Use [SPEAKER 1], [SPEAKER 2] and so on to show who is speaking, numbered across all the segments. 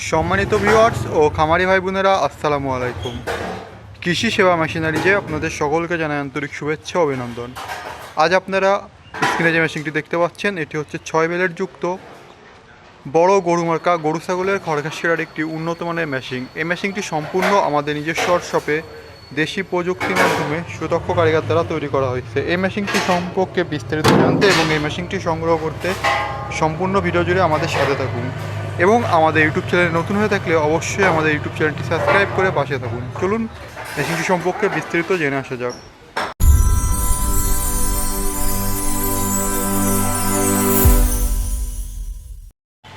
[SPEAKER 1] সম্মানিত ভিউয়ার্স ও খামারি ভাই বোনেরা, আসসালামু আলাইকুম। কৃষি সেবা মেশিনারিজে আপনাদের সকলকে জানাই আন্তরিক শুভেচ্ছা ও অভিনন্দন। আজ আপনারা স্ক্রিনে যে মেশিনটি দেখতে পাচ্ছেন, এটি হচ্ছে 6 বেলের যুক্ত বড় গরু মার্কা গরু ছাগলের খড়ঘাস কেরার একটি উন্নত মানের মেশিন। এই মেশিনটি সম্পূর্ণ আমাদের নিজস্ব ওয়ার্কশপে দেশি প্রযুক্তির মাধ্যমে সুদক্ষ কারিগর দ্বারা তৈরি করা হয়েছে। এই মেশিনটি সম্পর্কে বিস্তারিত জানতে এবং এই মেশিনটি সংগ্রহ করতে সম্পূর্ণ ভিডিও জুড়ে আমাদের সাথে থাকুন এবং আমাদের ইউটিউব চ্যানেলে নতুন হয়ে থাকলে অবশ্যই আমাদের ইউটিউব চ্যানেলটি সাবস্ক্রাইব করে পাশে থাকুন। চলুন মেশিনটি সম্পর্কে বিস্তারিত জেনে আসা যাক।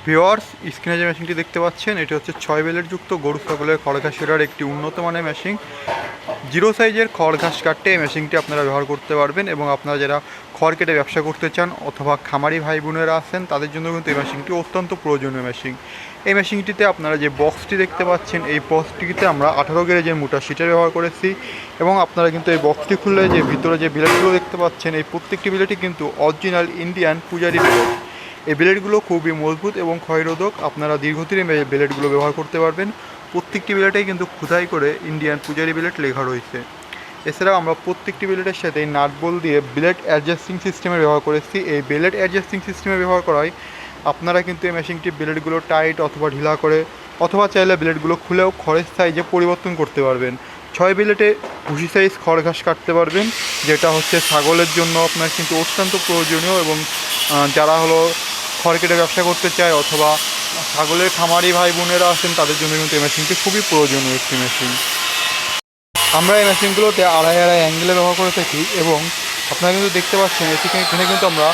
[SPEAKER 1] ভিউয়ার্স, স্ক্রিনে যে মেশিনটি দেখতে পাচ্ছেন, এটি হচ্ছে 6 বেলের যুক্ত গরু ছাগলের খড়ঘাস কেরার একটি উন্নত মানের মেশিন। জিরো সাইজের খড় ঘাস কাটতে এই মেশিনটি আপনারা ব্যবহার করতে পারবেন এবং আপনারা যারা খড় কেটে ব্যবসা করতে চান অথবা খামারি ভাই বোনেরা আছেন, তাদের জন্য কিন্তু এই মেশিনটি অত্যন্ত প্রয়োজনীয় মেশিন। এই মেশিনটিতে আপনারা যে বক্সটি দেখতে পাচ্ছেন, এই বক্সটিতে আমরা 18 গেজের মোটা সিটের ব্যবহার করেছি এবং আপনারা কিন্তু এই বক্সটি খুললে যে ভিতরে যে বিলেটগুলো দেখতে পাচ্ছেন, এই প্রত্যেকটি বিলেটই কিন্তু অরিজিনাল ইন্ডিয়ান পূজারি বিলেট। এই বিলেটগুলো খুবই মজবুত এবং ক্ষয়রোধক। আপনারা দীর্ঘদিন এই বিলেটগুলো ব্যবহার করতে পারবেন। প্রত্যেকটি বিলেটেই কিন্তু খোদাই করে ইন্ডিয়ান পূজারি বিলেট লেখা রয়েছে। এছাড়াও আমরা প্রত্যেকটি বিলেটের সাথে নাট বল দিয়ে বিলেট অ্যাডজাস্টিং সিস্টেমের ব্যবহার করেছি। এই বিলেট অ্যাডজাস্টিং সিস্টেমে ব্যবহার করায় আপনারা কিন্তু এই মেশিনটি বিলেটগুলো টাইট অথবা ঢিলা করে অথবা চাইলে বিলেটগুলো খুলেও খড়ের সাইজে পরিবর্তন করতে পারবেন। 6 বিলেটে ভুসি সাইজ খড় ঘাস কাটতে পারবেন, যেটা হচ্ছে ছাগলের জন্য আপনার কিন্তু অত্যন্ত প্রয়োজনীয় এবং যারা হলো খড় কেটে ব্যবসা করতে চায় অথবা ছাগলের খামারি ভাই বোনেরা আছেন, তাদের জন্য কিন্তু এই মেশিনটি খুবই প্রয়োজনীয় একটি মেশিন। আমরা এই মেশিনগুলোতে আড়াই অ্যাঙ্গেলে ব্যবহার করে থাকি এবং আপনারা কিন্তু দেখতে পাচ্ছেন এখানে কিন্তু আমরা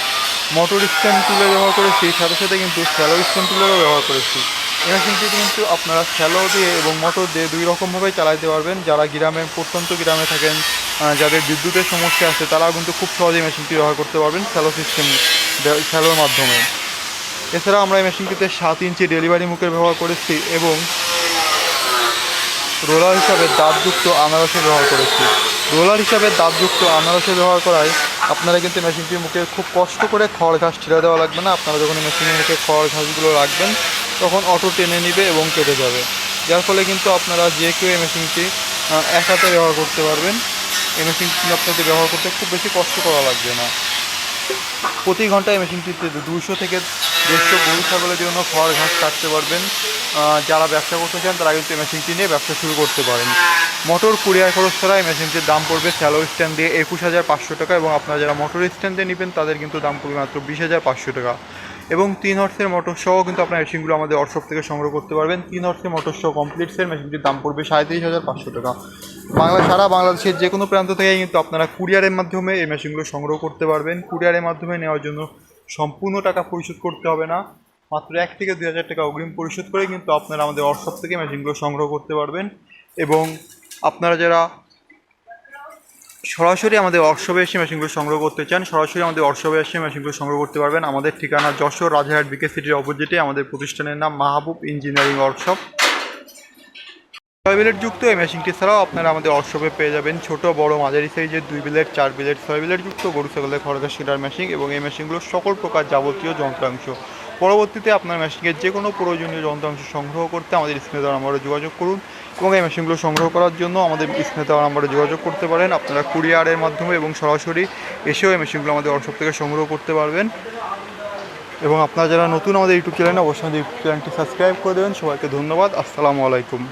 [SPEAKER 1] মোটর স্ট্যান্ড টুলের ব্যবহার করেছি, সাথে সাথে কিন্তু শ্যালো স্ট্যান্ড টুলেরও ব্যবহার করেছি। এই মেশিনটি কিন্তু আপনারা শ্যালো দিয়ে এবং মোটর দিয়ে দুই রকমভাবেই চালাতে পারবেন। যারা গ্রামে প্রত্যন্ত গ্রামে থাকেন, যাদের বিদ্যুতের সমস্যা আছে, তারাও কিন্তু খুব সহজেই মেশিনটি ব্যবহার করতে পারবেন শ্যালো সিস্টেম, শ্যালোর মাধ্যমে। এছাড়া আমরা এই মেশিনটিতে 7 ইঞ্চি ডেলিভারি মুখের ব্যবহার করেছি এবং রোলার হিসাবে দাঁতযুক্ত আনারসের ব্যবহার করেছি। রোলার হিসাবে দাঁতযুক্ত আনারসের ব্যবহার করায় আপনারা কিন্তু মেশিনটির মুখে খুব কষ্ট করে খড় ঘাস ছেড়ে দেওয়া লাগবে না। আপনারা যখন মেশিনের মুখে খড় ঘাসগুলো রাখবেন, তখন অটো টেনে নিবে এবং কেটে যাবে, যার ফলে কিন্তু আপনারা যে কেউ এই মেশিনটি এক হাতে ব্যবহার করতে পারবেন। এই মেশিনটি আপনাদের ব্যবহার করতে খুব বেশি কষ্ট করা লাগবে না। প্রতি ঘন্টায় মেশিনটিতে 200 থেকে 150 গরু ছাগলের জন্য খড় ঘাস কাটতে পারবেন। যারা ব্যবসা করতে চান তারা কিন্তু এই মেশিনটি নিয়ে ব্যবসা শুরু করতে পারেন। মোটর কুরিয়ার খরচ ছাড়া এই মেশিনটির দাম পড়বে শ্যালো স্ট্যান্ড দিয়ে 21,500 টাকা এবং আপনারা যারা মোটর স্ট্যান্ড দিয়ে নেবেন তাদের কিন্তু দাম পড়বে মাত্র 20,500 টাকা। এবং 3 হর্সের মোটর সহ কিন্তু আপনার মেশিনগুলো আমাদের ওয়ার্কশপ থেকে সংগ্রহ করতে পারবেন। 3 হর্সের মোটর সহ কমপ্লিট সেট মেশিনটির দাম পড়বে 37,500 টাকা। সারা বাংলাদেশের যে কোনো প্রান্ত থেকে কিন্তু আপনারা কুরিয়ারের মাধ্যমে এই মেশিনগুলো সংগ্রহ করতে পারবেন। কুরিয়ারের মাধ্যমে নেওয়ার জন্য সম্পূর্ণ টাকা পরিশোধ করতে হবে না, মাত্র 1 থেকে 2,000 টাকা অগ্রিম পরিশোধ করে কিন্তু আপনারা আমাদের ওয়ার্কশপ থেকে মেশিনগুলো সংগ্রহ করতে পারবেন। এবং আপনারা যারা সরাসরি আমাদের ওয়ার্কশপে এসে মেশিনগুলো সংগ্রহ করতে চান, সরাসরি আমাদের ওয়ার্কশপে এসে মেশিনগুলো সংগ্রহ করতে পারবেন। আমাদের ঠিকানা যশোর রাজারহাট বিকে সিটির অপোজিটে, আমাদের প্রতিষ্ঠানের নাম মাহবুব ইঞ্জিনিয়ারিং ওয়ার্কশপ। 6 বিলেট যুক্ত এই মেশিনটি ছাড়াও আপনারা আমাদের ওয়ার্কশপে পেয়ে যাবেন ছোট বড় মাঝারি সাইজের 2 বিলেট, 4 বিলেট, 6 বিলেট যুক্ত গরু ছাগলের খড় ঘাস কাটার মেশিন এবং এই মেশিনগুলোর সকল প্রকার যাবতীয় যন্ত্রাংশ। পরবর্তীতে আপনার মেশিনের যে কোনো প্রয়োজনীয় যন্ত্রাংশ সংগ্রহ করতে আমাদের স্ক্রিনে দেওয়া নম্বরে যোগাযোগ করুন এবং এই মেশিনগুলো সংগ্রহ করার জন্য আমাদের স্ক্রিনে দেওয়া নম্বরে যোগাযোগ করতে পারেন। আপনারা কুরিয়ারের মাধ্যমে এবং সরাসরি এসেও এই মেশিনগুলো আমাদের ওয়ার্কশপ থেকে সংগ্রহ করতে পারবেন। এবং আপনারা যারা নতুন আমাদের ইউটিউব চ্যানেলে, অবশ্যই আমাদের ইউটিউব চ্যানেলটি সাবস্ক্রাইব করে দেবেন। সবাইকে ধন্যবাদ। আসসালামু আলাইকুম।